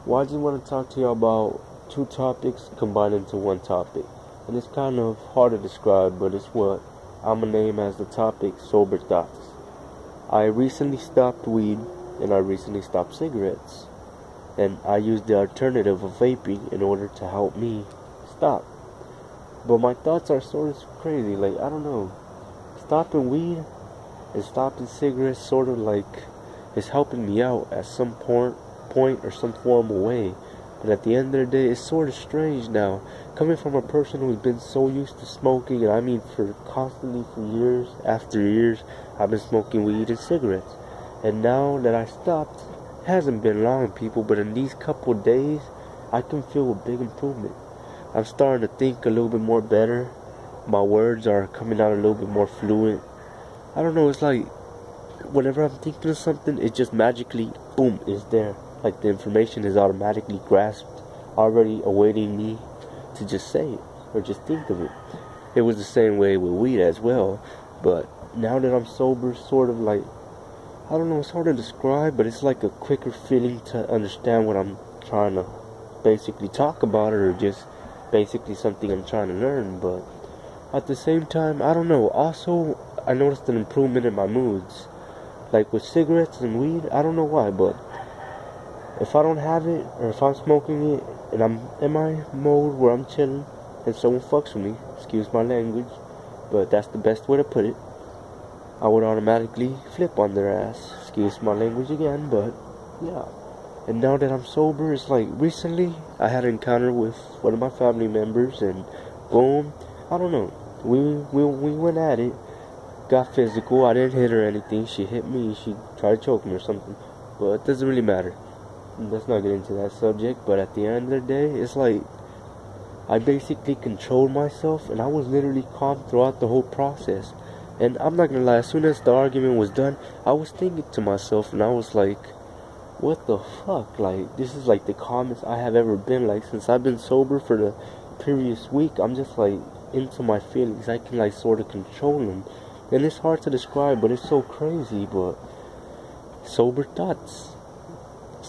Well, I just want to talk to you about two topics combined into one topic. And it's kind of hard to describe, but it's what I'm going to name as the topic sober thoughts. I recently stopped weed and I recently stopped cigarettes. And I used the alternative of vaping in order to help me stop. But my thoughts are sort of crazy. Like, I don't know. Stopping weed and stopping cigarettes sort of like is helping me out at some point or some formal way. But at the end of the day, it's sort of strange now. Coming from a person who's been so used to smoking, and I mean for years after years, I've been smoking weed and cigarettes. And now that I stopped, it hasn't been long, people, but in these couple of days, I can feel a big improvement. I'm starting to think a little bit more better. My words are coming out a little bit more fluent. I don't know, it's like whenever I'm thinking of something, it just magically, boom, is there. Like the information is automatically grasped, already awaiting me to just say it or just think of it. It was the same way with weed as well, but now that I'm sober, sort of like, I don't know, it's hard to describe, but it's like a quicker feeling to understand what I'm trying to basically talk about, or just basically something I'm trying to learn. But at the same time, I don't know. Also, I noticed an improvement in my moods. Like with cigarettes and weed, I don't know why, but if I don't have it, or if I'm smoking it, and I'm in my mode where I'm chilling, and someone fucks with me, excuse my language, but that's the best way to put it, I would automatically flip on their ass, excuse my language again, but yeah. And now that I'm sober, it's like recently I had an encounter with one of my family members, and boom, I don't know, we went at it, got physical. I didn't hit her or anything. She hit me, she tried to choke me or something, but it doesn't really matter. Let's not get into that subject. But at the end of the day, it's like I basically controlled myself, and I was literally calm throughout the whole process. And I'm not gonna lie, as soon as the argument was done, I was thinking to myself, and I was like, what the fuck? Like, this is like the calmest I have ever been. Like, since I've been sober for the previous week, I'm just like into my feelings. I can like sort of control them, and it's hard to describe, but it's so crazy. But sober thoughts,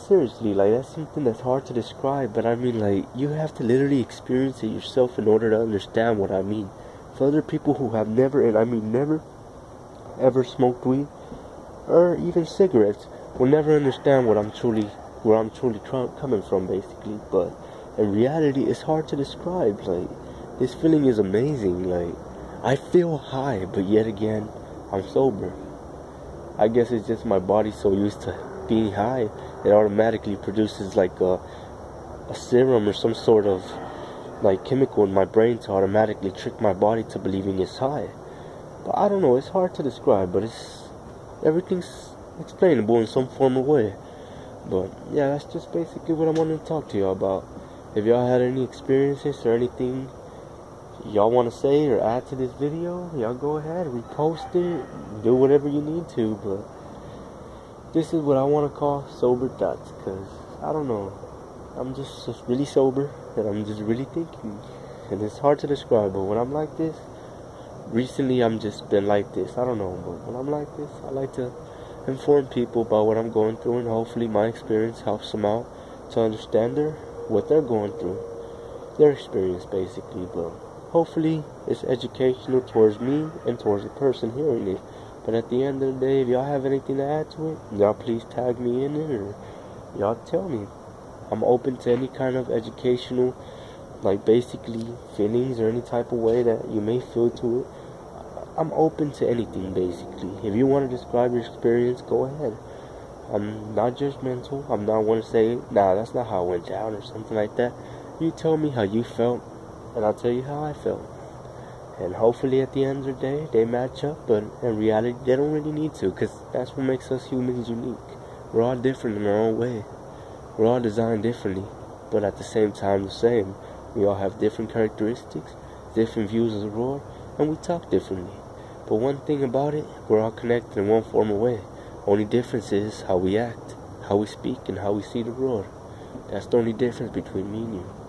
seriously, like, that's something that's hard to describe, but I mean, like, you have to literally experience it yourself in order to understand what I mean. For other people who have never, and I mean never, ever smoked weed, or even cigarettes, will never understand where I'm truly coming from, basically. But in reality, it's hard to describe. Like, this feeling is amazing. Like, I feel high, but yet again, I'm sober. I guess it's just my body's so used to being high, it automatically produces like a serum or some sort of like chemical in my brain to automatically trick my body to believing it's high. But I don't know, it's hard to describe, but everything's explainable in some form of way. But yeah, that's just basically what I wanted to talk to y'all about. If y'all had any experiences or anything y'all want to say or add to this video, y'all go ahead, repost it, do whatever you need to. But this is what I want to call sober thoughts, because I don't know, I'm just really sober, and I'm just really thinking, and it's hard to describe. But when I'm like this, recently I'm just been like this, I don't know, but when I'm like this, I like to inform people about what I'm going through, and hopefully my experience helps them out to understand what they're going through, their experience basically. But hopefully it's educational towards me and towards the person hearing it. But at the end of the day, if y'all have anything to add to it, y'all please tag me in it, or y'all tell me. I'm open to any kind of educational, like basically feelings or any type of way that you may feel to it. I'm open to anything, basically. If you want to describe your experience, go ahead. I'm not judgmental. I'm not one to say, nah, that's not how it went down or something like that. You tell me how you felt, and I'll tell you how I felt. And hopefully at the end of the day, they match up, but in reality, they don't really need to, because that's what makes us humans unique. We're all different in our own way. We're all designed differently, but at the same time the same. We all have different characteristics, different views of the world, and we talk differently. But one thing about it, we're all connected in one form of way. Only difference is how we act, how we speak, and how we see the world. That's the only difference between me and you.